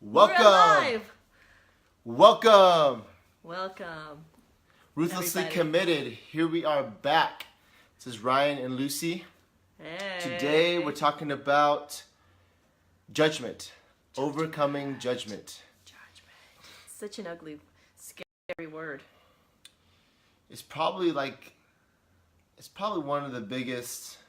Welcome. Welcome. Welcome. Ruthlessly everybody. Committed. Here we are back. This is Ryan and Lucy. Hey. Today we're talking about judgment. Overcoming judgment. Judgment. Such an ugly, scary word. It's probably one of the biggest,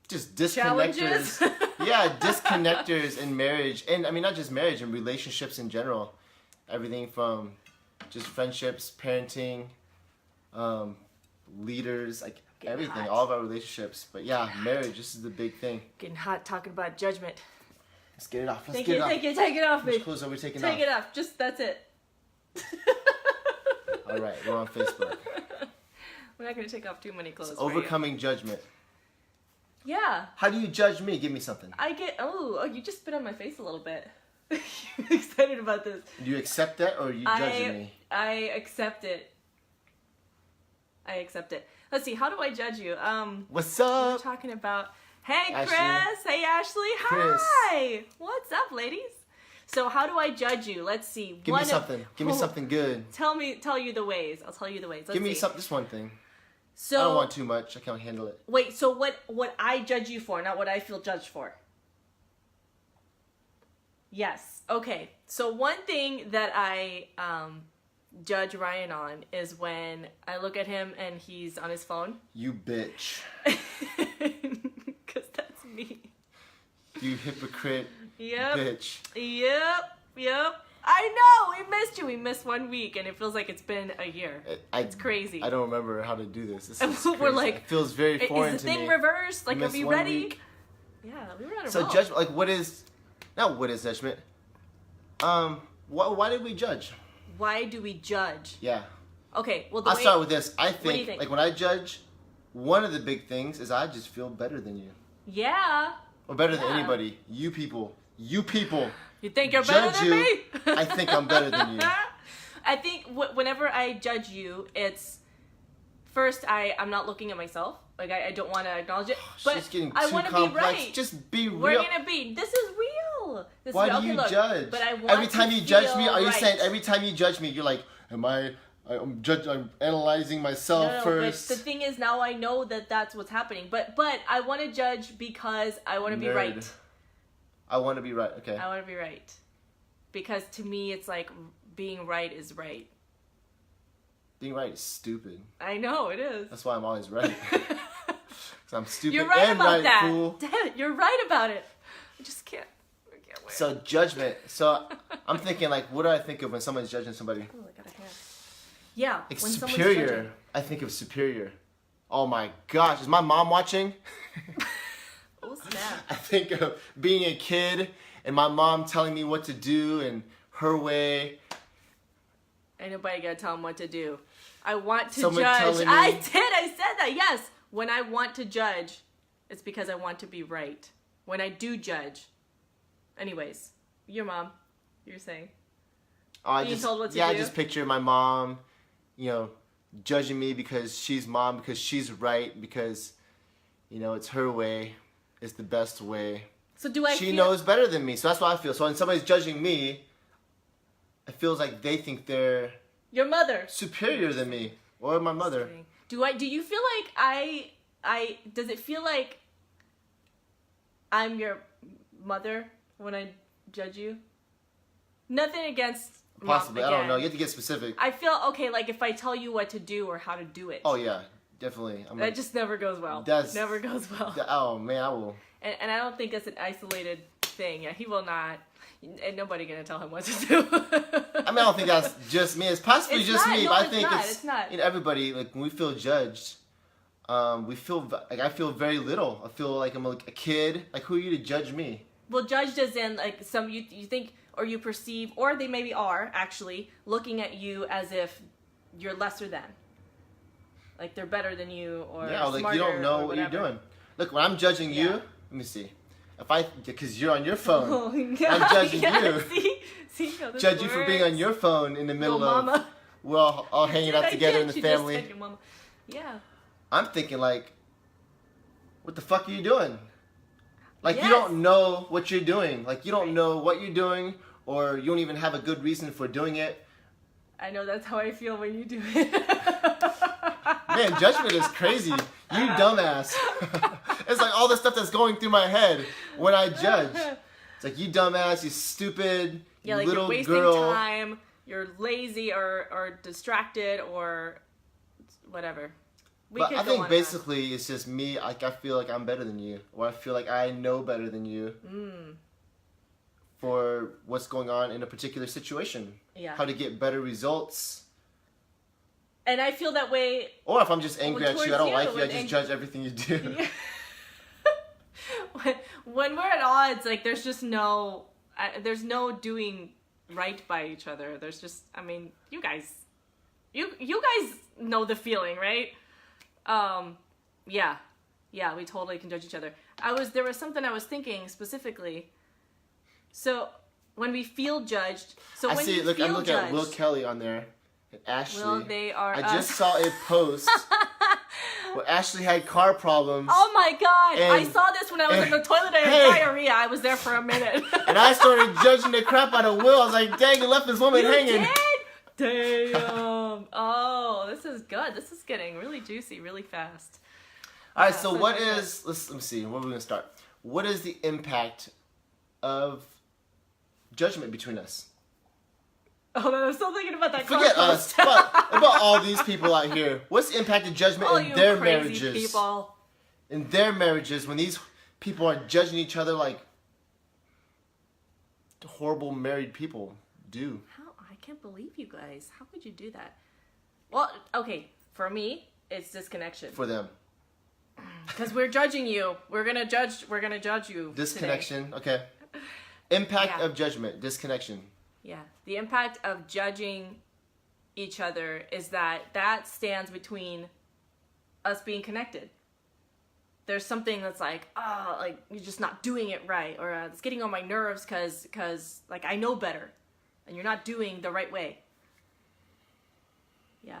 just disconnectors. Challenges? Yeah, disconnectors in marriage. And I mean, not just marriage, in relationships in general. Everything from just friendships, parenting, leaders, like Getting everything, hot. all of our relationships. But yeah, marriage, this is the big thing. Getting hot talking about judgment. Let's get it off. Let's Take get it, it off. take it, take it off, Which babe. clothes are we taking Take off? it off. Just, that's it. All right, we're on Facebook. We're not going to take off too many clothes. It's for you. overcoming judgment. Yeah. How do you judge me? Give me something. Oh, you just spit on my face a little bit. You're excited about this. Do you accept that or are you judging me? I accept it. I accept it. Let's see, how do I judge you? What's We're up? talking about, hey Ashley. Chris, hey Ashley, Chris. hi. What's up, ladies? So how do I judge you? Let's see. Give me something. Give me something good. Tell you the ways. I'll tell you the ways. Let's Give me see. just one thing. So I don't want too much. I can't handle it. wait, so what I judge you for, not what I feel judged for. Yes. Okay. So one thing that I judge Ryan on is when I look at him and he's on his phone. You bitch. Cause that's me. You hypocrite Yep. bitch. Yep. I know. We missed you. We missed 1 week, and it feels like it's been a year. It's crazy. I don't remember how to do this. This is We're crazy. like, it feels very foreign is to the thing me. reversed? Like, We are missed we 1 ready? week. Yeah, we were on a So roll. judgment, like what is judgment? Why did we judge? Why do we judge? Yeah. Okay. Well, I'll start with this. I do you think, think? like when I judge, one of the big things is I just feel better than you. Yeah. Or better than Yeah. anybody. You people. You think you're better Judge than you. me? I think I'm better than you. I think whenever I judge you, it's first I'm not looking at myself. Like I don't want to acknowledge it, but She's getting I too want to be complex. right. Just be real. We're gonna be. This is real. This Why is real. do Okay, you look, judge? But I want every time to you judge me, feel are you right. saying every time you judge me, you're like, I'm analyzing myself No, first. but the thing is, now I know that that's what's happening. But I want to judge because I want to be Nerd. right. I want to be right. Okay. I want to be right. Because to me, it's like being right is right. Being right is stupid. I know, it is. That's why I'm always right. Because I'm stupid You're right and about right, that. fool. Damn it, you're right about it. I just can't wait. So judgment. So I'm thinking like, what do I think of when someone's judging somebody? Oh, I got a hair. Yeah, Like when someone's superior. judging. I think of superior. Oh my gosh, is my mom watching? Oh, snap. I think of being a kid and my mom telling me what to do and her way. Ain't nobody gotta tell them what to do. I want to Someone judge. telling I me- did. I said that. Yes. When I want to judge, it's because I want to be right. When I do judge. Anyways, your mom, you're saying. Being told what to I do? just picture my mom, judging me because she's mom, because she's right, because, it's her way, it's the best way. So do I She feel... knows better than me, so that's what I feel. So when somebody's judging me, it feels like they think they're Your mother. superior than me, or my mother. Do you feel like does it feel like I'm your mother when I judge you? Nothing against Mom, Possibly, I don't again. know. You have to get specific. I feel okay, like if I tell you what to do or how to do it. Oh yeah, definitely. That just never goes well. That's- Never goes well. Oh man, I will. And I don't think that's an isolated thing. Yeah, he will not. And nobody gonna tell him what to do. I mean, I don't think that's just me. It's possibly It's just not. me, No, but I it's think not. It's not. everybody, like when we feel judged, we feel like I feel very little. I feel like I'm like a kid. Like who are you to judge me? Well, judged as in like you think or you perceive, or they maybe are actually looking at you as if you're lesser than. Like they're better than you or Yeah, like smarter you don't know or what you're whatever. doing. Look, when I'm judging you, Yeah. let me see. Because you're on your phone, Oh, I'm judging you. See how this Judge you for being on works? your phone in the middle Little of. mama. We're all hanging out I together did. in the She just family. said your mama. Yeah. I'm thinking like, what the fuck are you doing? Like, you don't know what you're doing. Like, you don't know what you're doing, or you don't even have a good reason for doing it. I know that's how I feel when you do it. Man, judgment is crazy. You dumbass. It's like all the stuff that's going through my head when I judge. It's like, you dumbass, you stupid, yeah, like little you're wasting girl. time, you're lazy or distracted or whatever. But I think basically it's just me. Like, I feel like I'm better than you, or I feel like I know better than you for what's going on in a particular situation. Yeah. How to get better results. And I feel that way. Or if I'm just angry at you, I don't like you, I just judge everything you do. Yeah. When we're at odds, like there's no doing right by each other. There's just, I mean, you guys know the feeling, right? Yeah, we totally can judge each other. There was something I was thinking specifically. So when we feel judged, I'm looking at Will Kelly on there and Ashley. Well, they are. I just saw a post where Ashley had car problems. Oh my god! I saw this when I was in the toilet and diarrhea. I was there for a minute. And I started judging the crap out of Will. I was like, dang, you left this woman hanging. Did? Damn. Oh, this is good. This is getting really juicy really fast. Alright, so what is, let me see, where are we going to start? What is the impact of judgment between us? Oh, no, I'm still thinking about that. Forget us, about all these people out here. What's the impact of judgment in their marriages? People. In their marriages, when these people are judging each other like horrible married people do. I can't believe you guys. How could you do that? Well, okay, for me, it's disconnection. For them. Because we're judging you. We're gonna judge you. Disconnection, okay. Impact of judgment, disconnection. Yeah. The impact of judging each other is that stands between us being connected. There's something that's like, oh, like you're just not doing it right, or it's getting on my nerves because like I know better, and you're not doing the right way. Yeah.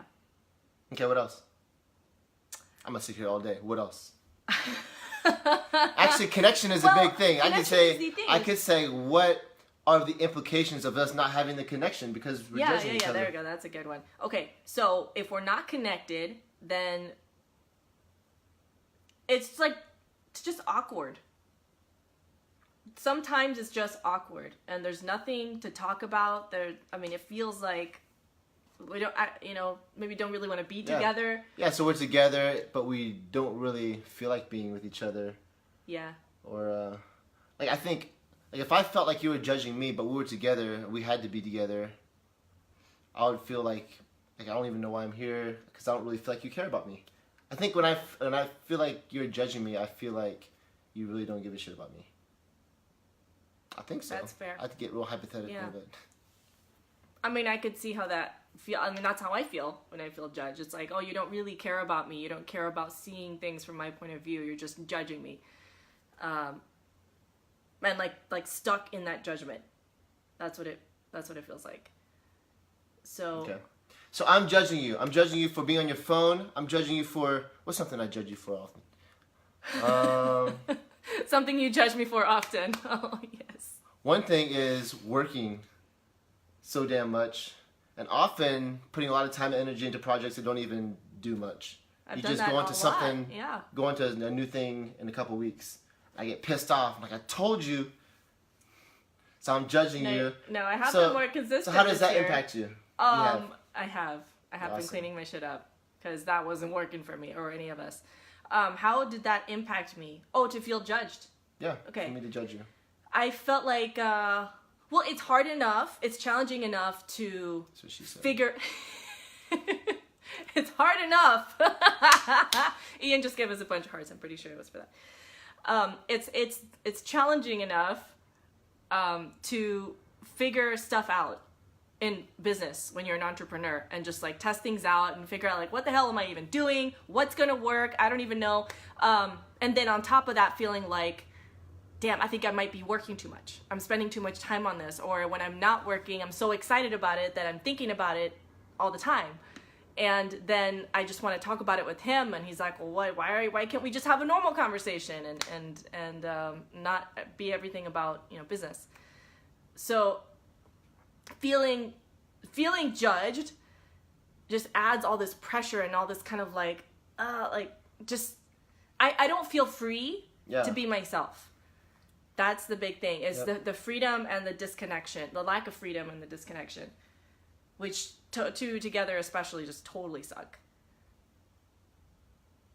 Okay, what else? I'm gonna sit here all day. What else? Actually, connection is a big thing. I could say what are the implications of us not having the connection because we're judging each other. There we go. That's a good one. Okay, so if we're not connected, then it's just awkward. Sometimes it's just awkward, and there's nothing to talk about. It feels like we don't, maybe don't really want to be together. Yeah, so we're together, but we don't really feel like being with each other. Yeah. Or, I think, if I felt like you were judging me, but we were together, we had to be together, I would feel like I don't even know why I'm here, because I don't really feel like you care about me. I think when I feel like you're judging me, I feel like you really don't give a shit about me. I think so. That's fair. I have to get real hypothetical, but... I could see how that feel. That's how I feel when I feel judged. It's like, oh, you don't really care about me. You don't care about seeing things from my point of view. You're just judging me, and like stuck in that judgment. That's what it feels like. So. Okay. So I'm judging you. I'm judging you for being on your phone. I'm judging you for what's something I judge you for often. Something you judge me for often. Oh yes. One thing is working so damn much, and often putting a lot of time and energy into projects that don't even do much. I've you done just that go into something, go into a new thing in a couple weeks. I get pissed off. I'm like, I told you. So I'm judging you. No, I have been more consistent. So how does that impact you? I have been cleaning my shit up because that wasn't working for me or any of us. How did that impact me? Oh, to feel judged. Yeah. Okay. For me to judge you. I felt like, well, it's hard enough. It's challenging enough to figure. It's hard enough. Ian just gave us a bunch of hearts. I'm pretty sure it was for that. It's challenging enough to figure stuff out in business when you're an entrepreneur and just like test things out and figure out like what the hell am I even doing? What's gonna work? I don't even know. And then on top of that, feeling like, damn, I think I might be working too much. I'm spending too much time on this. Or when I'm not working, I'm so excited about it that I'm thinking about it all the time. And then I just want to talk about it with him, and he's like, well, why can't we just have a normal conversation and not be everything about, you know, business? So feeling judged just adds all this pressure and all this kind of like just I don't feel free to be myself. That's the big thing, is the freedom and the disconnection, the lack of freedom and the disconnection, which two together especially just totally suck.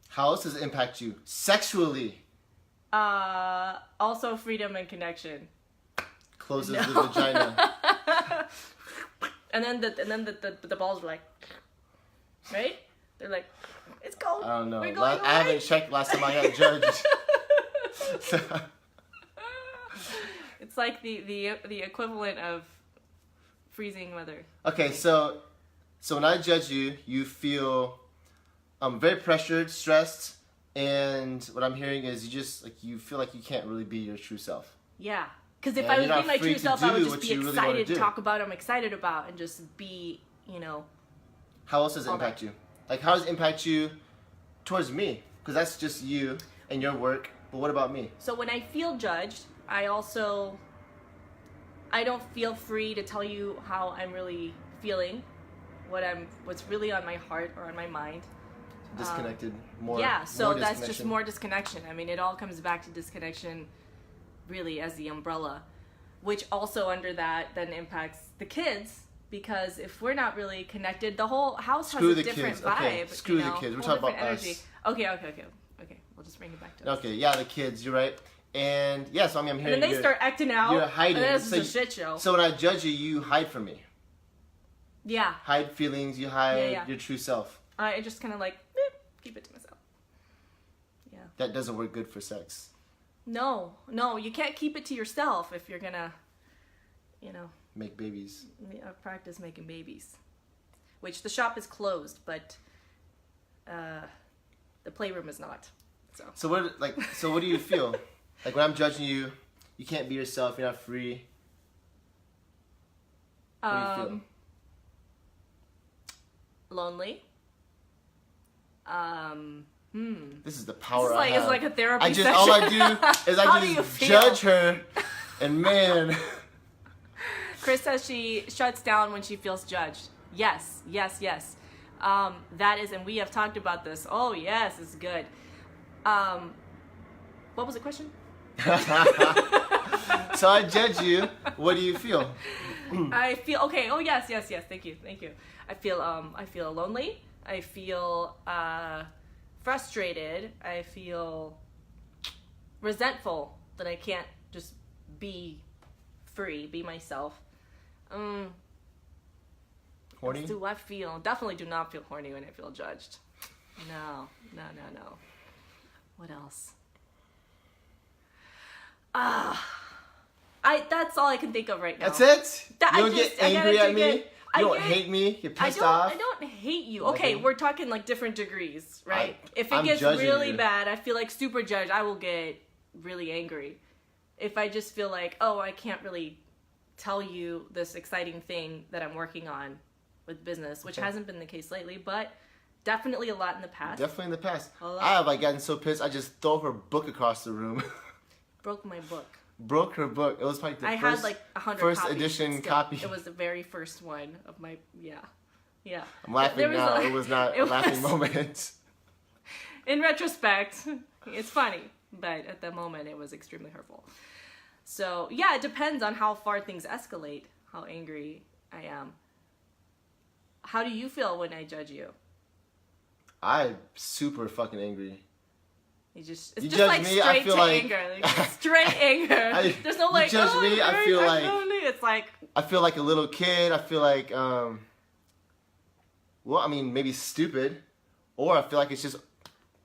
How else does it impact you sexually? Also freedom and connection. Closes the vagina. And then the balls are like, right? They're like, it's cold. I don't know. We're going I haven't checked last time I got judged. It's like the equivalent of freezing weather. Okay, so when I judge you, you feel very pressured, stressed, and what I'm hearing is you feel like you can't really be your true self. Yeah. Because if And I was you're not being my free true to self, I would do just what be you really excited wanna to do. talk about what I'm excited about and just be, you know. How else does it All impact you? Like, how does it impact you towards me? Because that's just you and your work. But what about me? So when I feel judged, I don't feel free to tell you how I'm really feeling, what's really on my heart or on my mind. Disconnected more. Yeah, so more that's just disconnection. more disconnection. I mean, it all comes back to disconnection, really, as the umbrella, which also under that then impacts the kids, because if we're not really connected, the whole house Screw has a the different kids. vibe. Okay, screw you the know, kids. We're whole talking about different us. Okay. We'll just bring it back to us. Okay, yeah, the kids. You're right. And yeah, so I mean, I'm And hearing then they start acting out. you're hiding. And then it's So just a shit show. So when I judge you, you hide from me. Yeah. Hide feelings. You hide Yeah. your true self. I just kind of like, keep it to myself. Yeah. That doesn't work good for sex. No, you can't keep it to yourself if you're gonna, you know, Make babies. practice making babies. Which the shop is closed, but the playroom is not. So what do you feel? Like when I'm judging you, you can't be yourself. You're not free. What do you feel? Lonely. This is the power This is I like have. it's like a therapy all session. I do is How I do you just feel? judge her, and man, Chris says she shuts down when she feels judged. Yes. That is, and we have talked about this. Oh yes, it's good. What was the question? so I judge you. What do you feel? I feel okay. Oh yes. Thank you. I feel lonely. I feel frustrated. I feel resentful that I can't just be free, be myself. Horny? What do I feel? Definitely do not feel horny when I feel judged. No. What else? That's all I can think of right now. That's it? That- You I don't just- get I gotta angry at take me? it. You don't get- hate me? You're I pissed off? don't hate you. Okay, Nothing? we're talking like different degrees, right? If it I'm gets judging really you. bad, I feel like super judged, I will get really angry. If I just feel like, oh, I can't really tell you this exciting thing that I'm working on with business, which hasn't been the case lately, but definitely a lot in the past. Definitely in the past. A lot. I have gotten so pissed, I just throw her book across the room. Broke my book. Broke her book. It was like the I first, had like 100 first copies. edition still. copy. It was the very first one of my, yeah. I'm laughing There was now. a- It was not it a laughing was- moment. In retrospect, it's funny, but at the moment it was extremely hurtful. So, yeah, it depends on how far things escalate, how angry I am. How do you feel when I judge you? I'm super fucking angry. It's You just judge like me, I straight feel to like- anger. Like, straight anger. There's no you like, judge oh, me, I I'm feel very like- lonely. It's like, I feel like a little kid. I feel like, well, I mean, maybe stupid. Or I feel like it's just,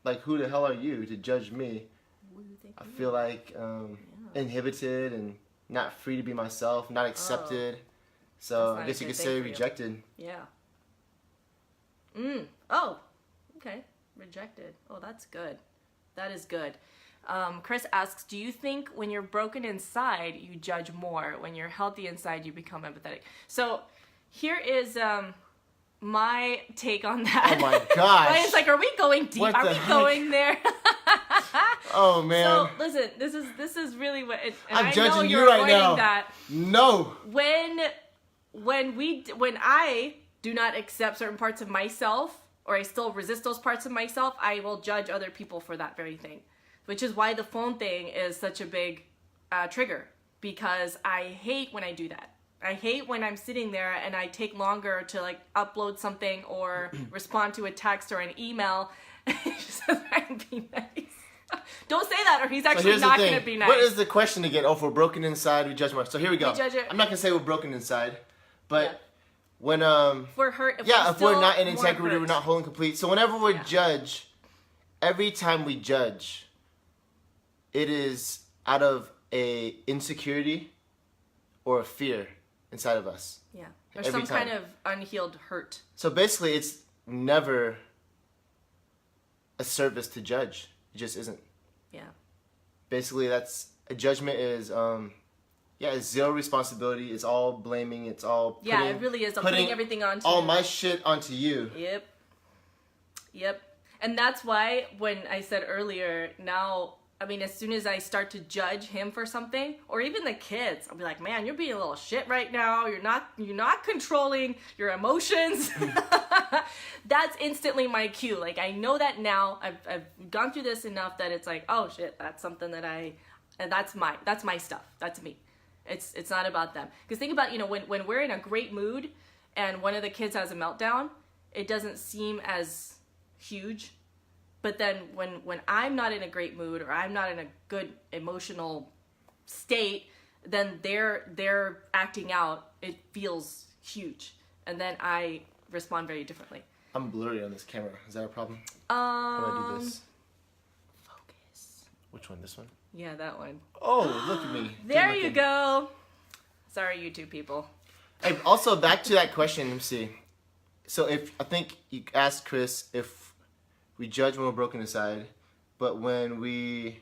like, who the hell are you to judge me? what do you think? I feel like inhibited and not free to be myself, not accepted. So That's not I a guess you good could thing say for you. rejected. Yeah. Oh, okay. Rejected. Oh, that's good. That is good. Chris asks, do you think when you're broken inside, you judge more? When you're healthy inside, you become empathetic? So here is my take on that. Oh my gosh. Ryan's like, are we going deep? What Are the we heck? going there? Oh man. So listen, this is really what and I'm I know judging you're you right avoiding now. that. No. When I do not accept certain parts of myself, or I still resist those parts of myself, I will judge other people for that very thing. Which is why the phone thing is such a big trigger, because I hate when I do that. I hate when I'm sitting there and I take longer to like upload something or respond to a text or an email. He just says, "Ryan, be nice." Don't say that, or he's actually here's the not thing. going to be nice. What is the question again? Oh, if we're broken inside, we judge more. So here we go. We judge it. I'm not gonna say we're broken inside, but Yeah. when If we're hurt, if if we're not in more integrity, hurt. we're not whole and complete. So whenever we Yeah. judge, every time we judge, it is out of a insecurity or a fear inside of us. Yeah. There's Every some time. kind of unhealed hurt. So basically, it's never a service to judge. It just isn't. Yeah. Basically, that's a judgment is it's zero responsibility. It's all blaming. It's all Yeah, it really is. I'm putting everything onto all you. my shit onto you. Yep. And that's why when I said earlier, now, I mean, as soon as I start to judge him for something, or even the kids, I'll be like, man, you're being a little shit right now. You're not controlling your emotions. That's instantly my cue. Like, I know that now. I've gone through this enough that it's like, oh shit, that's something that and that's my stuff. That's me. It's not about them. Because think about, when we're in a great mood and one of the kids has a meltdown, it doesn't seem as huge. But then when I'm not in a great mood or I'm not in a good emotional state, then they're acting out. It feels huge. And then I respond very differently. I'm blurry on this camera. Is that a problem? How do I do this? Focus. Which one? This one? Yeah, that one. Oh, look at me. There Good you looking. go. Sorry, YouTube people. Hey, also back to that question. Let me see. So I think you asked Chris if we judge when we're broken inside, but when we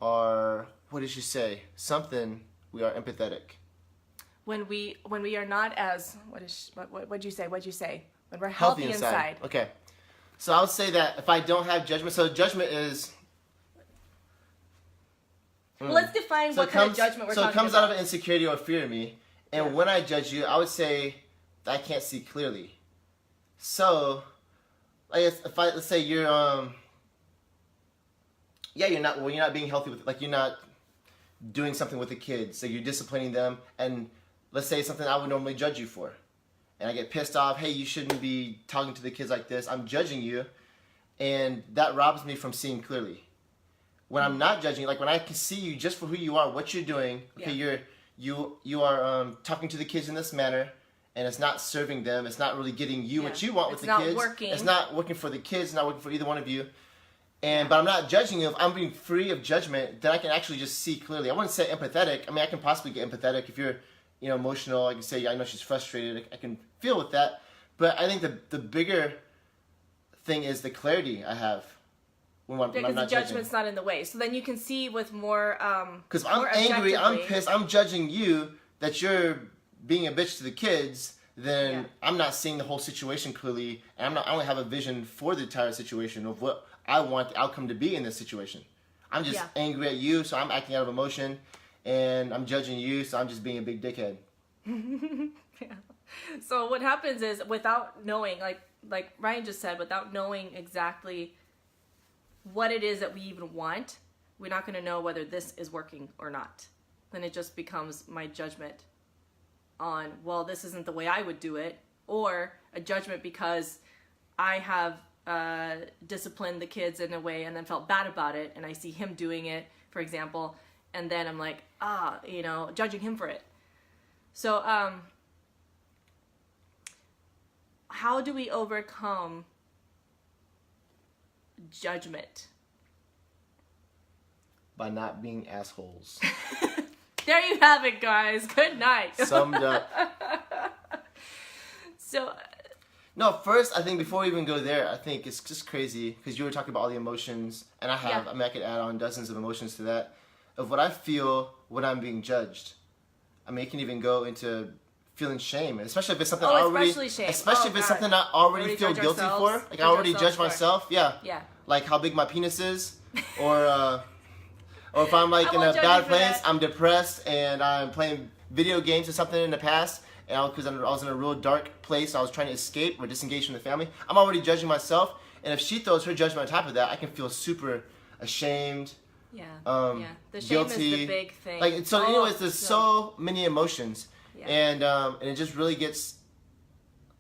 are, what did she say? Something, we are empathetic. When we are not as what'd you say? When we're Healthy healthy inside. inside. Okay. So I'll say that if I don't have judgment, so judgment is. Well, let's define what kind of judgment we're talking talking about. So it comes about. out of insecurity or fear of me, and when I judge you, I would say that I can't see clearly. So, let's say you're you're not being healthy with, like, you're not doing something with the kids, so you're disciplining them, and let's say something I would normally judge you for, and I get pissed off. Hey, you shouldn't be talking to the kids like this. I'm judging you, and that robs me from seeing clearly. When I'm not judging, like when I can see you just for who you are, what you're doing. Okay, you are talking to the kids in this manner, and it's not serving them. It's not really getting you what you want with the kids. It's not working. It's not working for the kids. It's not working for either one of you. But I'm not judging you. If I'm being free of judgment, then I can actually just see clearly. I wouldn't say empathetic. I mean, I can possibly get empathetic if you're, emotional. I can say, I know she's frustrated. I can feel with that. But I think the bigger thing is the clarity I have. Because the judgment's not in the way, so then you can see with more. Because I'm angry, I'm pissed, I'm judging you that you're being a bitch to the kids. Then I'm not seeing the whole situation clearly, and I don't have a vision for the entire situation of what I want the outcome to be in this situation. I'm just angry at you, so I'm acting out of emotion, and I'm judging you, so I'm just being a big dickhead. So what happens is, without knowing, like Ryan just said, without knowing exactly what it is that we even want, we're not going to know whether this is working or not. Then it just becomes my judgment on, well, this isn't the way I would do it, or a judgment because I have disciplined the kids in a way and then felt bad about it, and I see him doing it, for example, and then I'm like, judging him for it. So, how do we overcome judgment? By not being assholes. There you have it, guys. Good night. Summed up. So, no, first, I think before we even go there, I think it's just crazy because you were talking about all the emotions, and I have. Yeah. I mean, I could add on dozens of emotions to that of what I feel when I'm being judged. I mean, it can even go into feeling shame, especially if it's something Oh, I already, especially shame. especially Oh, if it's God. something I already Already feel judge guilty ourselves, for. Like I judge already ourselves judge for it. myself. Yeah. Yeah. Like how big my penis is, or if I'm like I in won't a judge bad you for place, that. I'm depressed and I'm playing video games or something in the past, and because I was in a real dark place, I was trying to escape or disengage from the family. I'm already judging myself, and if she throws her judgment on top of that, I can feel super ashamed. Yeah. Yeah. The shame Guilty. is the big thing. Like so, Oh, anyways, there's so many emotions, Yeah. and it just really gets.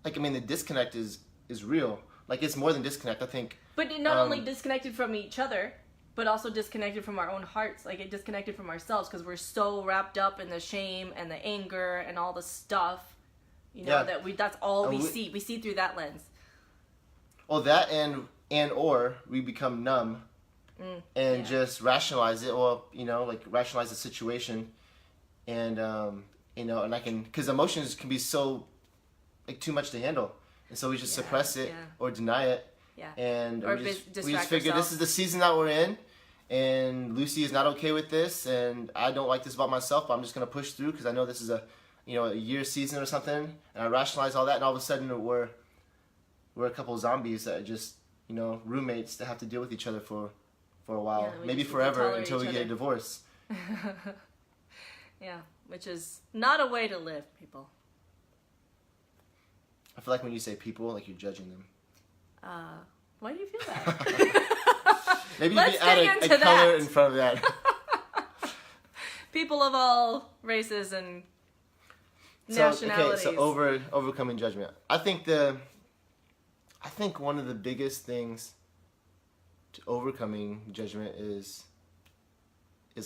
Like I mean, the disconnect is real. Like it's more than disconnect. I think. But not only disconnected from each other, but also disconnected from our own hearts. Like it disconnected from ourselves because we're so wrapped up in the shame and the anger and all the stuff. You know that's all we see. We see through that lens. Well, that or we become numb. And just rationalize it, or like rationalize the situation, and and I can, because emotions can be so like too much to handle, and so we just suppress it or deny it, and or we just distract figure ourselves. this is the season that we're in, and Lucy is not okay with this, and I don't like this about myself, but I'm just gonna push through because I know this is a year season or something, and I rationalize all that, and all of a sudden we're a couple of zombies that are just roommates that have to deal with each other for a while, maybe forever, until we get a divorce. Yeah, which is not a way to live, people. I feel like when you say people, like you're judging them. Why do you feel that? Maybe Let's you can dig add into a color that. in front of that. People of all races and nationalities. So overcoming judgment. I think one of the biggest things to overcoming judgment is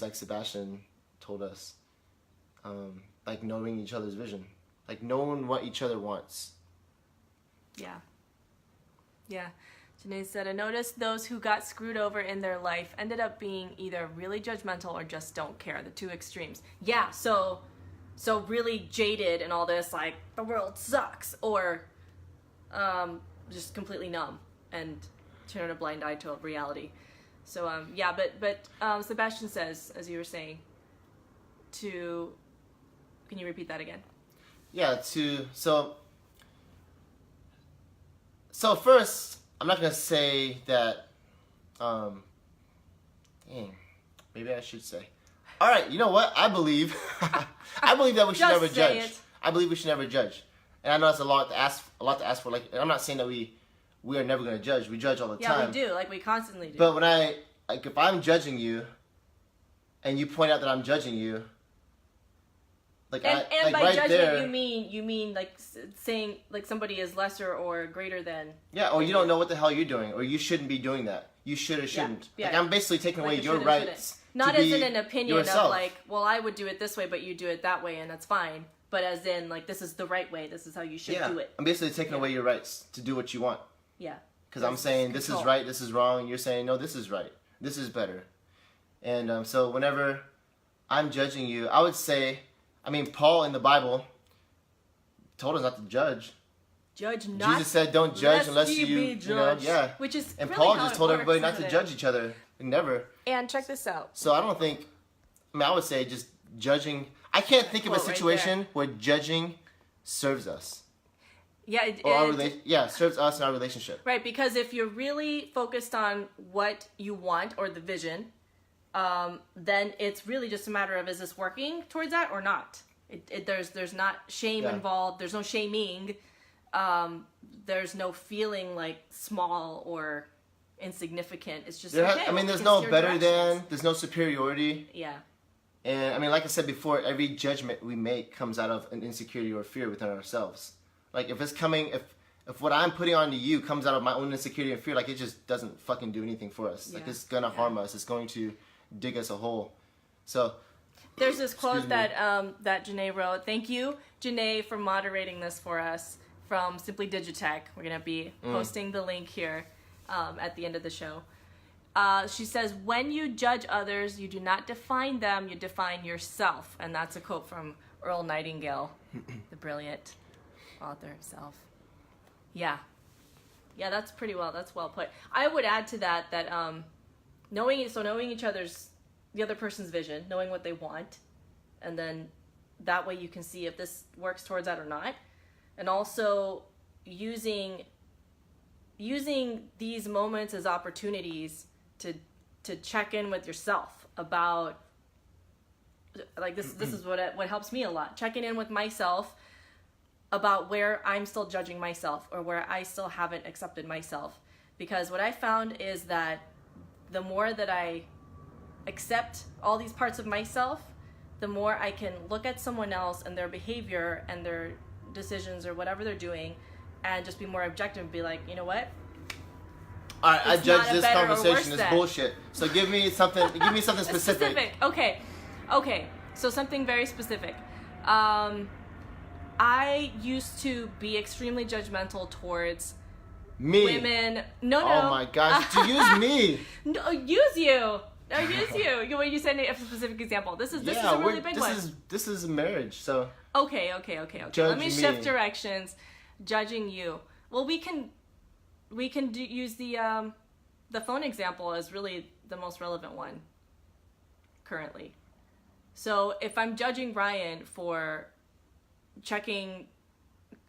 like Sebastian told us, like knowing each other's vision, like knowing what each other wants. Yeah. Janae said, I noticed those who got screwed over in their life ended up being either really judgmental or just don't care, the two extremes. Yeah, so really jaded and all this, like, the world sucks, or just completely numb and turn a blind eye to reality. So, but Sebastian says, as you were saying, can you repeat that again? Yeah, so first, I'm not going to say that, maybe I should say. All right, you know what? I believe that we should never judge. I believe we should never judge. And I know that's a lot to ask for. Like, I'm not saying that we are never going to judge. We judge all the time. Yeah, we do. Like, we constantly do. But when if I'm judging you, and you point out that I'm judging you, like and by right judgment there, you mean like saying like somebody is lesser or greater than. Yeah, or you don't know what the hell you're doing, or you shouldn't be doing that. You should or shouldn't. Yeah. Like I'm basically taking away your rights. Not to as be in an opinion yourself. of like, well, I would do it this way, but you do it that way, and that's fine. But as in like, this is the right way. This is how you should do it. I'm basically taking away your rights to do what you want. Yeah. Because I'm saying this is right, this is wrong, and you're saying no, this is right, this is better. And so whenever I'm judging you, I would say, Paul in the Bible told us not to judge. Judge not. Jesus said, "Don't judge unless you be judged." yeah." Which is and really Paul how just it told works, everybody not to isn't it? judge each other, never. And check this out. So I don't think. I would say just judging. I can't think of a situation where judging serves us. Yeah, serves us in our relationship. Right, because if you're really focused on what you want or the vision, then it's really just a matter of, is this working towards that or not? There's not shame involved. There's no shaming. There's no feeling like small or insignificant. It's just there's no better than. There's no superiority. Yeah. And like I said before, every judgment we make comes out of an insecurity or fear within ourselves. Like if what I'm putting onto you comes out of my own insecurity and fear, like it just doesn't fucking do anything for us. Like it's gonna harm us. It's going to dig us a hole. So there's this quote that Janae wrote. Thank you, Janae, for moderating this for us from Simply Digitech. We're gonna be posting the link here at the end of the show. She says, when you judge others, you do not define them, you define yourself. And that's a quote from Earl Nightingale, the brilliant author himself. Yeah, that's well put. I would add to that knowing each other's, the other person's vision, knowing what they want, and then that way you can see if this works towards that or not. And also using these moments as opportunities to check in with yourself about, like, this is what helps me a lot. Checking in with myself about where I'm still judging myself or where I still haven't accepted myself. Because what I found is that the more that I accept all these parts of myself, the more I can look at someone else and their behavior and their decisions or whatever they're doing and just be more objective and be like, you know what? All right, I It's judge not a this better or worse conversation as than. bullshit. So give me something specific. Okay. So something very specific. I used to be extremely judgmental towards Me. women. No. Oh my gosh, to use me. No, use you. No, use you. When you said a specific example. This is a really big one. This is a marriage, so. Okay. Judge Let me me. shift directions. Judging you. Well, we can use the phone example as really the most relevant one currently. So if I'm judging Ryan for checking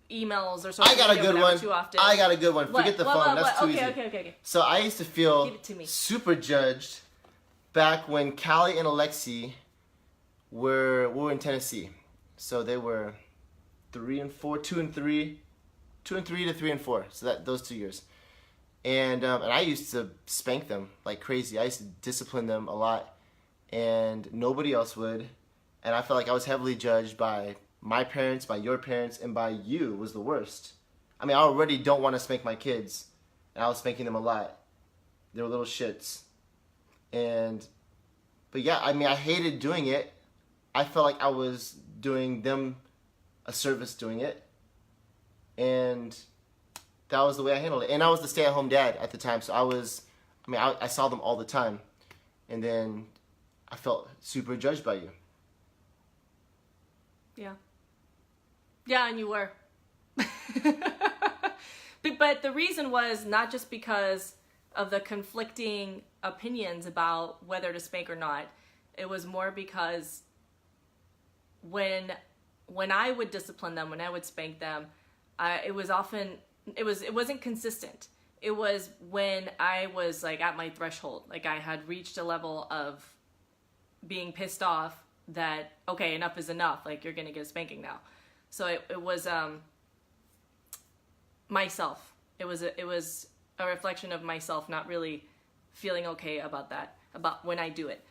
emails or social I got a media good one. too often. I got a good one. What? Forget the What? phone. That's too easy. Okay. So I used to feel Give it to me. super judged back when Callie and Alexi we were in Tennessee. So they were 3 and 4, 2 and 3 to 3 and 4. So those 2 years. And I used to spank them like crazy. I used to discipline them a lot, and nobody else would. And I felt like I was heavily judged by my parents, by your parents, and by you was the worst. I mean, I already don't want to spank my kids, and I was spanking them a lot. They were little shits. But yeah, I mean, I hated doing it. I felt like I was doing them a service doing it. And that was the way I handled it. And I was the stay-at-home dad at the time, so I saw them all the time. And then I felt super judged by you. Yeah. Yeah, and you were. But the reason was not just because of the conflicting opinions about whether to spank or not. It was more because when I would discipline them, when I would spank them, it wasn't consistent. It was when I was like at my threshold, like I had reached a level of being pissed off that, okay, enough is enough. Like, you're gonna get a spanking now. So it was myself. It was a reflection of myself not really feeling okay about that, about when I do it.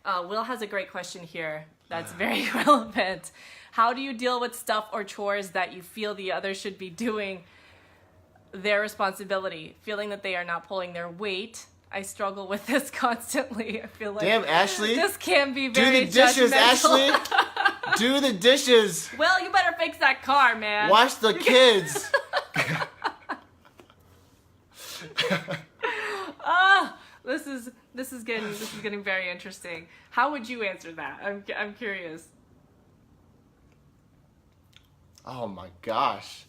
Will has a great question here that's very relevant. How do you deal with stuff or chores that you feel the other should be doing their responsibility, feeling that they are not pulling their weight? I struggle with this constantly. I feel like, damn, Ashley, this can be very do the dishes, judgmental. Ashley. Do the dishes. Well, you better fix that car, man. Watch the kids. This is getting very interesting. How would you answer that? I'm curious. Oh my gosh.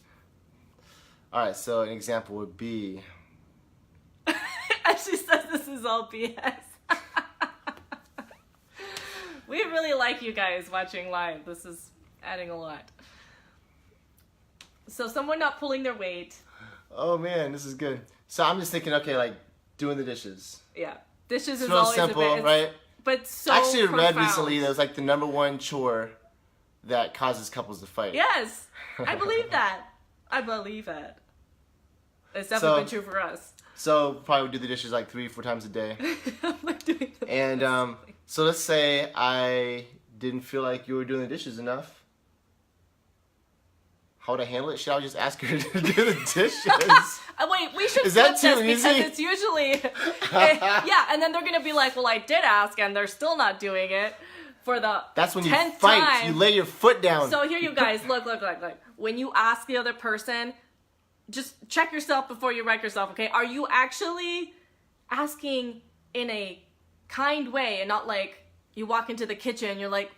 All right, so an example would be. She says this is all BS. We really like you guys watching live. This is adding a lot. So someone not pulling their weight. Oh man, this is good. So I'm just thinking, okay, like doing the dishes. Yeah, dishes It's is real always simple, a bit, right? But so I actually read profound. recently that was like the number one chore that causes couples to fight. Yes, I believe that. I believe that. It's definitely been true for us. So probably would do the dishes like 3-4 times a day. Like doing them And so let's say I didn't feel like you were doing the dishes enough. How would I handle it? Should I just ask her to do the dishes? Wait, we should Is flip that too this easy? because it's usually yeah, and then they're gonna be like, "Well, I did ask, and they're still not doing it for the That's when you 10th fight. time." You lay your foot down. So here, you guys, look. When you ask the other person, just check yourself before you wreck yourself. Okay, are you actually asking in a kind way and not like you walk into the kitchen, you're like,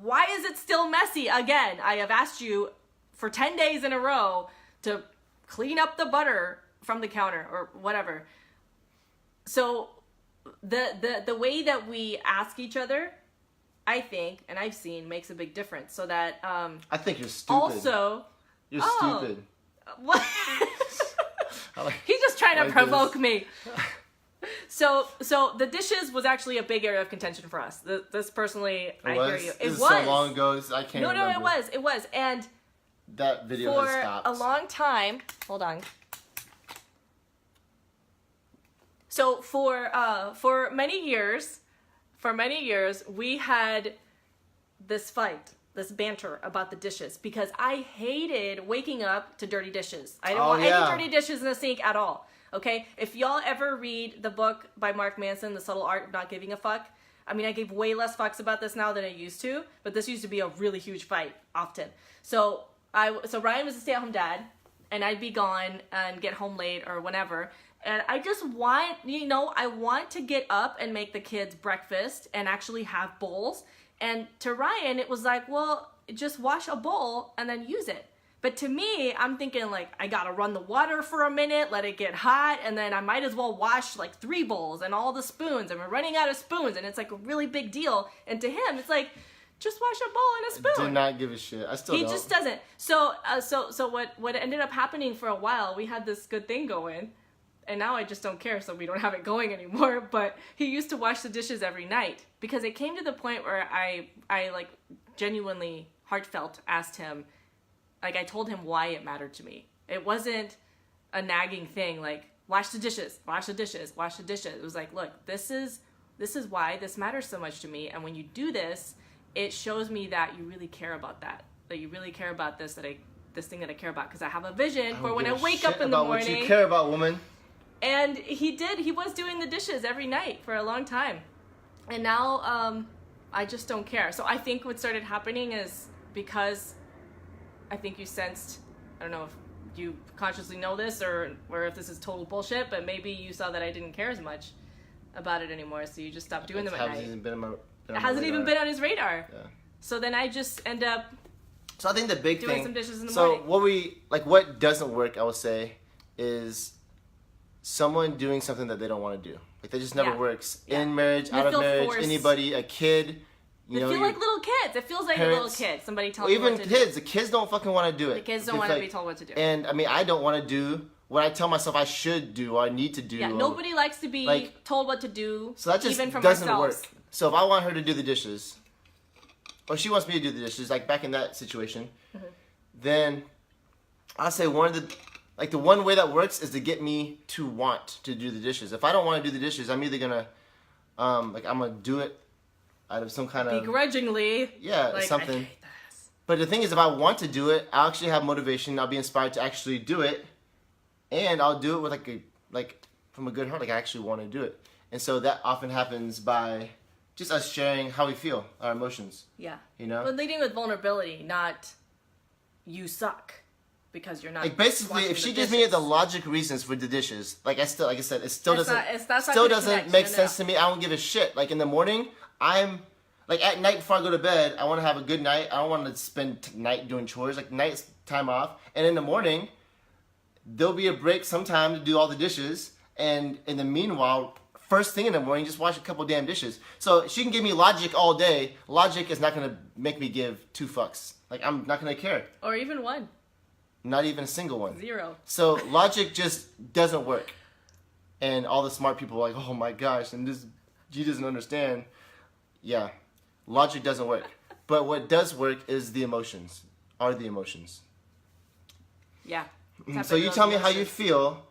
"Why is it still messy again? I have asked you for 10 days in a row to clean up the butter from the counter," or whatever. So the way that we ask each other I think, and I've seen, makes a big difference. So that I think you're stupid. also, You're stupid. What? He's just trying to provoke me. So the dishes was actually a big area of contention for us. This personally, I hear you. It was so long ago. I can't remember. No, it was, and that video for has stopped. a long time. Hold on. So for many years, we had this fight, this banter about the dishes because I hated waking up to dirty dishes. I didn't want any dirty dishes in the sink at all. Okay? If y'all ever read the book by Mark Manson, The Subtle Art of Not Giving a Fuck, I mean, I give way less fucks about this now than I used to, but this used to be a really huge fight often. So Ryan was a stay-at-home dad, and I'd be gone and get home late or whenever. And I just want, I want to get up and make the kids breakfast and actually have bowls. And to Ryan, it was like, well, just wash a bowl and then use it. But to me, I'm thinking like, I gotta run the water for a minute, let it get hot, and then I might as well wash like 3 bowls and all the spoons, and we're running out of spoons, and it's like a really big deal. And to him, it's like, just wash a bowl and a spoon. Do not give a shit. I still don't. He just doesn't. So what ended up happening for a while, we had this good thing going, and now I just don't care, so we don't have it going anymore. But he used to wash the dishes every night because it came to the point where I like genuinely heartfelt asked him, like I told him why it mattered to me. It wasn't a nagging thing like wash the dishes, wash the dishes, wash the dishes. It was like, look, this is why this matters so much to me, and when you do this, it shows me that you really care about that you really care about this thing that I care about because I have a vision for when I wake up in the morning. What you care about, woman. And he was doing the dishes every night for a long time. And now I just don't care. So I think what started happening is because I think you sensed, I don't know if you consciously know this or if this is total bullshit, but maybe you saw that I didn't care as much about it anymore, so you just stopped doing them at night. It hasn't even been on his radar. Yeah. So then I just end up I think the big doing thing, some dishes in the morning. So what doesn't work, I would say, is someone doing something that they don't want to do. Like that just never works. Yeah. In marriage, out of marriage, anybody, a kid. They feel like little kids. It feels like parents, a little kid. Somebody tells you what to do. Even kids. The kids don't fucking want to do it. The kids don't want to be told what to do. And I mean, I don't want to do what I tell myself I should do or I need to do. Yeah, nobody likes to be told what to do. So that just even from doesn't ourselves. work. So if I want her to do the dishes, or she wants me to do the dishes, like back in that situation, then I'll say the one way that works is to get me to want to do the dishes. If I don't want to do the dishes, I'm either gonna, I'm gonna do it out of some kind of begrudgingly. Yeah, like, something. I hate this. But the thing is, if I want to do it, I'll actually have motivation. I'll be inspired to actually do it, and I'll do it with from a good heart. Like I actually want to do it, and so that often happens by just us sharing how we feel, our emotions. Yeah. But leading with vulnerability, not you suck because you're not. Like basically, if she gives me the logic reasons for the dishes, like I said, it still doesn't make sense to me. I don't give a shit. Like in the morning, I'm like at night before I go to bed, I want to have a good night. I don't want to spend night doing chores. Like night's time off, and in the morning, there'll be a break sometime to do all the dishes, and in the meanwhile, first thing in the morning, just wash a couple damn dishes. So she can give me logic all day. Logic is not gonna make me give 2 fucks. Like I'm not gonna care. Or even 1. Not even a single one. 0. So logic just doesn't work. And all the smart people are like, oh my gosh, and she doesn't understand. Yeah, logic doesn't work. But what does work is the emotions. Yeah. So you tell me how you feel,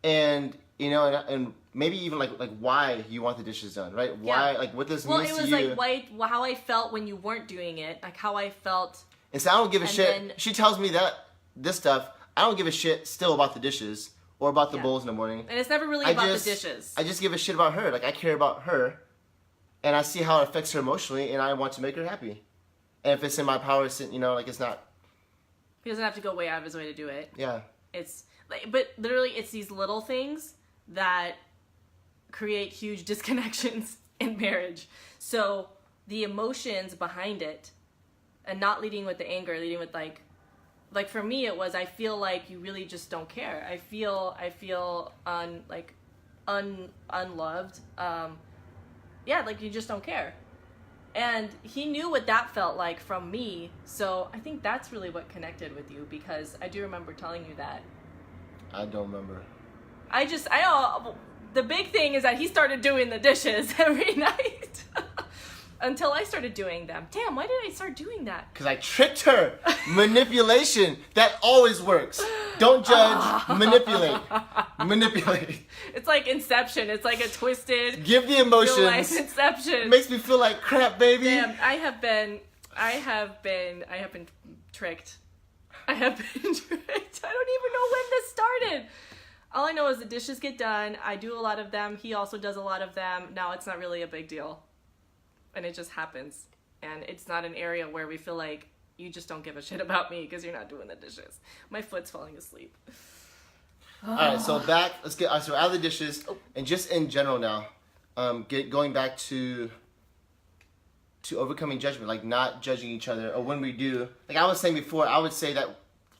and and maybe even like why you want the dishes done, right? Why, like what this means to you. Well, it was like how I felt when you weren't doing it, like how I felt. And so I don't give a shit. She tells me this stuff. I don't give a shit still about the dishes or about the bowls in the morning. And it's never really about the dishes. I just give a shit about her. Like I care about her, and I see how it affects her emotionally, and I want to make her happy. And if it's in my power, it's not. He doesn't have to go way out of his way to do it. Yeah. It's but literally, it's these little things that create huge disconnections in marriage. So the emotions behind it, and not leading with the anger, leading with like for me it was, I feel like you really just don't care. I feel unloved. Yeah, like you just don't care. And he knew what that felt like from me. So I think that's really what connected with you, because I do remember telling you that. I don't remember. The big thing is that he started doing the dishes every night. Until I started doing them. Damn, why did I start doing that? Because I tricked her. Manipulation. That always works. Don't judge. Manipulate. Manipulate. It's like Inception. It's like a twisted... Give the emotions. real life Inception. It makes me feel like crap, baby. Damn, I have been tricked. I have been tricked. I don't even know when this started. All I know is the dishes get done. I do a lot of them. He also does a lot of them. Now it's not really a big deal. And it just happens. And it's not an area where we feel like you just don't give a shit about me because you're not doing the dishes. My foot's falling asleep. All right, so back. Let's get so out of the dishes, and just in general now, going back to overcoming judgment, like not judging each other, or when we do. Like I was saying before, I would say that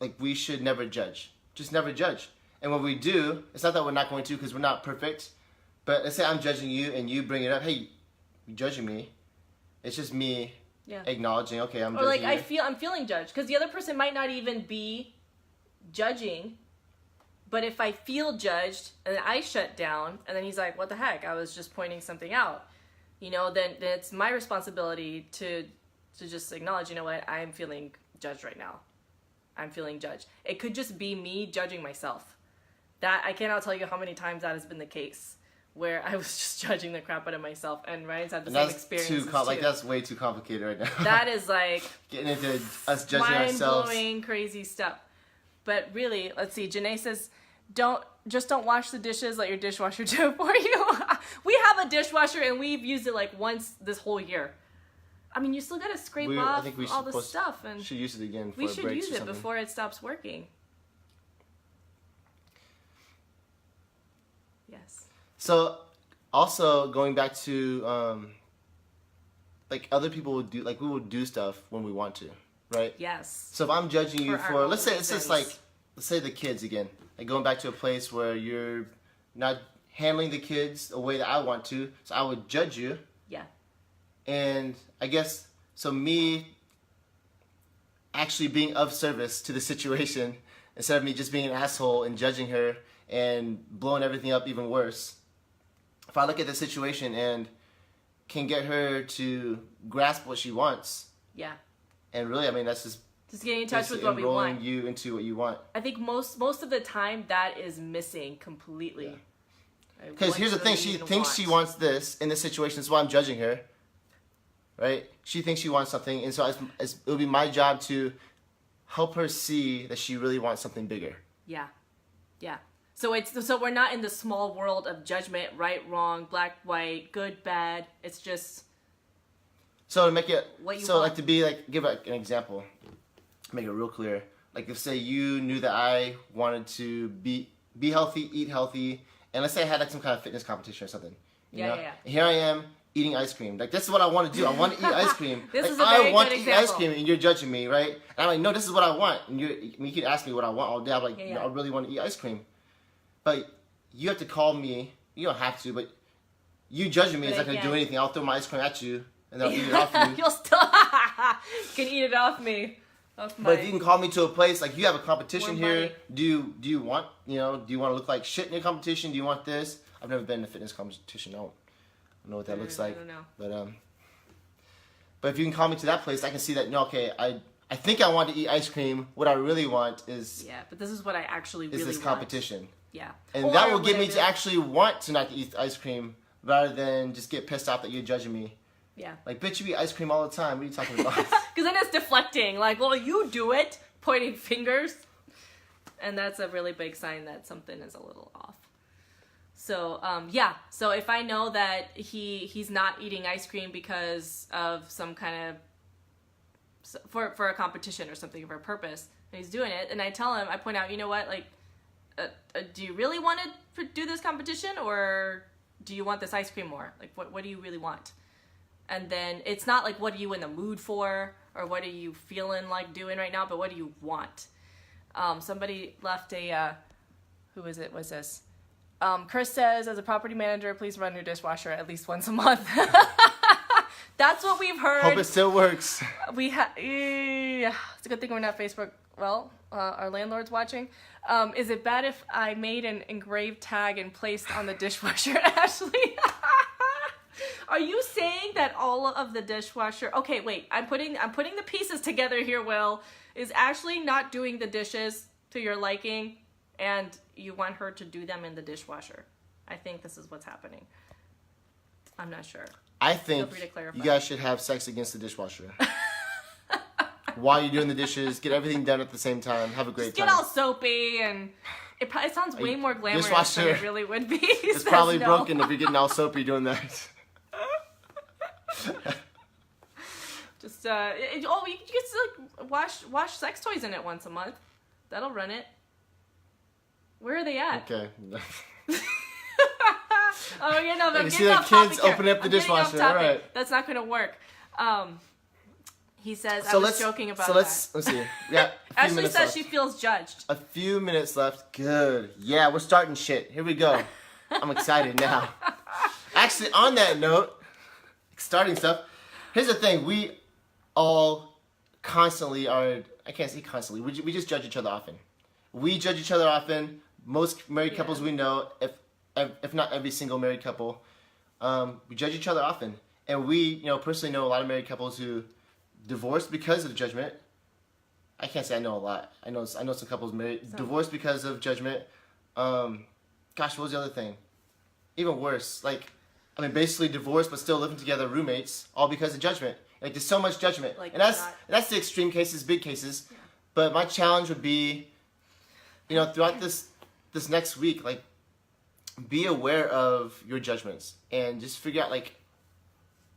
like we should never judge. Just never judge. And when we do, it's not that we're not going to, because we're not perfect. But let's say I'm judging you, and you bring it up. Hey, you're judging me. It's just me acknowledging, okay, I'm judging you. I'm feeling judged, because the other person might not even be judging, but if I feel judged and I shut down, and then he's like, what the heck, I was just pointing something out, then it's my responsibility to just acknowledge, you know what, I'm feeling judged right now. I'm feeling judged. It could just be me judging myself. That I cannot tell you how many times that has been the case, where I was just judging the crap out of myself, and Ryan's had the same experience too. That's way too complicated right now. That is like getting into us judging ourselves. Mind-blowing, crazy stuff. But really, let's see. Janae says, don't wash the dishes. Let your dishwasher do it for you. We have a dishwasher, and we've used it like once this whole year. I mean, you still gotta scrape off all the stuff, and should use it again. We should use it before it stops working. Yes. So, also going back to, like other people would do, like we would do stuff when we want to, right? Yes. So if I'm judging you for let's say the kids again, like going back to a place where you're not handling the kids the way that I want to, so I would judge you. Yeah. And I guess, so me actually being of service to the situation, instead of me just being an asshole and judging her and blowing everything up even worse. If I look at the situation and can get her to grasp what she wants. Yeah. And really, I mean, that's just getting in touch with what we want. Enrolling you into what you want. I think most of the time that is missing completely. Because here's the thing, she thinks she wants this in this situation, that's why I'm judging her. Right? She thinks she wants something, and so it would be my job to help her see that she really wants something bigger. Yeah. Yeah. So we're not in the small world of judgment, right, wrong, black, white, good, bad. It's just so to make it what you so want. Like to be like give an example, make it real clear. Like if say you knew that I wanted to be healthy, eat healthy, and let's say I had like some kind of fitness competition or something. You know? Yeah. And here I am eating ice cream. Like this is what I want to do. I want to eat ice cream. This like, is a very I want good to eat example. ice cream, and you're judging me, right? And I'm like, no, this is what I want. And you can ask me what I want all day. I'm like, Yeah. no, I really want to eat ice cream. But you have to call me. You don't have to, but you judging me is not going to do anything. I'll throw my ice cream at you, and then I'll eat it off you. You'll still can eat it off me. But if you can call me to a place, like you have a competition More here, money. do you want, do you want to look like shit in your competition? Do you want this? I've never been in a fitness competition. I don't know what that looks like. I don't know. But if you can call me to that place, I can see that, no, okay, I think I want to eat ice cream. What I really want is but this is what I actually really is this want. competition. Yeah. And that will get me to actually want to not eat ice cream rather than just get pissed off that you're judging me. Yeah. Like, bitch, you eat ice cream all the time. What are you talking about? Because then it's deflecting. Like, well, you do it. Pointing fingers. And that's a really big sign that something is a little off. So, So if I know that he's not eating ice cream because of some kind of... For a competition or something, for a purpose, and he's doing it, and I tell him, I point out, you know what, like, do you really want to do this competition, or do you want this ice cream more? Like, what do you really want? And then it's not like, what are you in the mood for, or what are you feeling like doing right now, but what do you want? Somebody left a, who is it, what's this? Chris says, as a property manager, please run your dishwasher at least once a month. That's what we've heard. Hope it still works. It's a good thing we're not Facebook. Well, our landlord's watching. Is it bad if I made an engraved tag and placed on the dishwasher, Ashley? Are you saying that all of the dishwasher? Okay, wait. I'm putting the pieces together here. Will, is Ashley not doing the dishes to your liking, and you want her to do them in the dishwasher? I think this is what's happening. I'm not sure. I think Feel free to clarify. you guys should have sex against the dishwasher. While you're doing the dishes, get everything done at the same time. Have a great time. Get all soapy, and it sounds way more glamorous dishwasher, than it really would be. It's probably broken if you're getting all soapy doing that. Just you can just like wash sex toys in it once a month. That'll run it. Where are they at? Okay. Oh, you know, I'm You getting see the off topic kids here. open up the I'm getting off dishwasher. All topic. right. That's not going to work. He says, So I was joking about that. let's see. Yeah. Ashley says she feels judged. A few minutes left. Good. Yeah, we're starting shit. Here we go. I'm excited now. Actually, on that note, starting stuff. Here's the thing. We all constantly are. I can't say constantly. We just judge each other often. We judge each other often. Most married couples we know, if not every single married couple, we judge each other often. And we, personally know a lot of married couples who divorced because of judgment. I can't say I know a lot. I know some couples divorced because of judgment. Gosh, what was the other thing? Even worse, basically divorced but still living together, roommates, all because of judgment. Like, there's so much judgment, and that's the extreme cases, big cases. Yeah. But my challenge would be, throughout this next week, be aware of your judgments and just figure out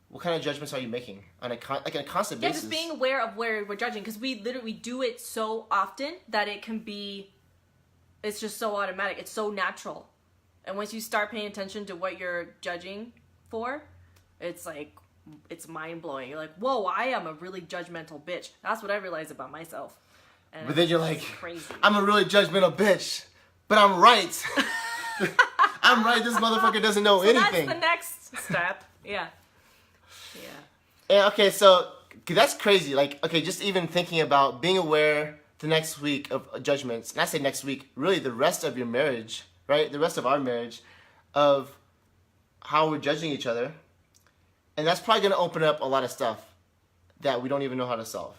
what kind of judgments are you making on a constant basis. Yeah, just being aware of where we're judging, because we literally do it so often that it's just so automatic. It's so natural. And once you start paying attention to what you're judging for, it's mind-blowing. You're like, whoa, I am a really judgmental bitch. That's what I realized about myself. And but then you're like, crazy. I'm a really judgmental bitch, but I'm right. I'm right. This motherfucker doesn't know anything. That's the next step. Yeah. And okay, so that's crazy. Just even thinking about being aware the next week of judgments, and I say next week, really the rest of your marriage, right? The rest of our marriage, of how we're judging each other. And that's probably going to open up a lot of stuff that we don't even know how to solve.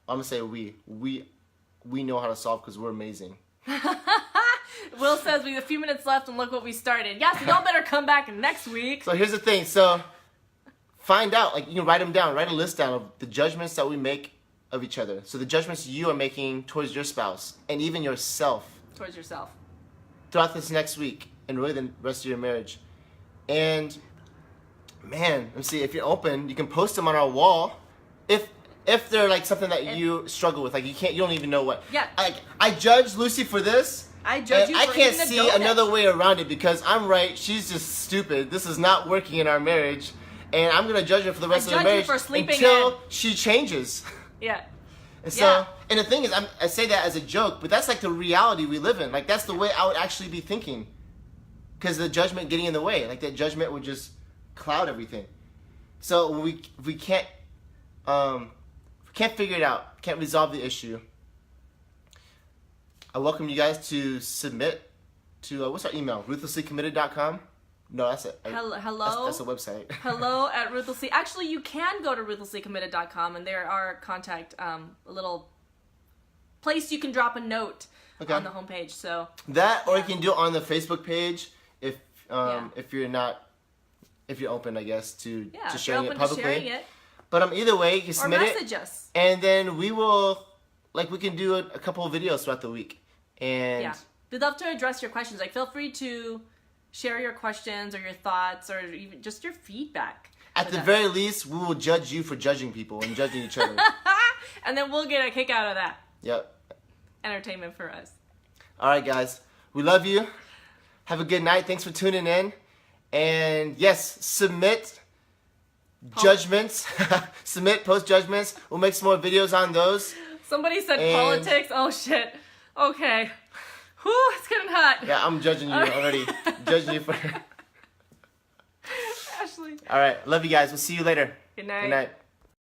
I'm going to say we know how to solve because we're amazing. Will says we have a few minutes left and look what we started. Yes, y'all better come back next week. So here's the thing. So find out, you can write them down, write a list down of the judgments that we make of each other. So the judgments you are making towards your spouse and even yourself. Towards yourself. Throughout this next week and really the rest of your marriage. And man, let me see, if you're open, you can post them on our wall. If they're something that you struggle with, you don't even know what. Yeah. I judge Lucy for this. I judge you for I can't eating a see donut. another way around it because I'm right, she's just stupid. This is not working in our marriage. And I'm gonna judge her for the rest of the marriage until she changes. Yeah. And so, and the thing is, I say that as a joke, but that's the reality we live in. That's the way I would actually be thinking, because the judgment getting in the way, that judgment would just cloud everything. So we can't figure it out, can't resolve the issue. I welcome you guys to submit to what's our email? ruthlesslycommitted.com. No, that's it. Hello? That's a website. Hello at ruthlessly. Actually, you can go to ruthlesslycommitted.com, and there are contact, a little place you can drop a note on the homepage. So that, or you can do it on the Facebook page if you're open, I guess, to sharing it publicly. Sharing it. But either way, you can submit it. Or message us. And then we will, we can do a couple of videos throughout the week. And yeah, we'd love to address your questions. Feel free to share your questions or your thoughts or even just your feedback. At the very least, we will judge you for judging people and judging each other. And then we'll get a kick out of that. Yep. Entertainment for us. All right, guys. We love you. Have a good night. Thanks for tuning in. And yes, submit judgments. Submit post judgments. We'll make some more videos on those. Somebody said politics. Oh, shit. Okay. Whew, it's getting hot. Yeah, I'm judging you already. Judging you for... Ashley. All right. Love you guys. We'll see you later. Good night. Good night.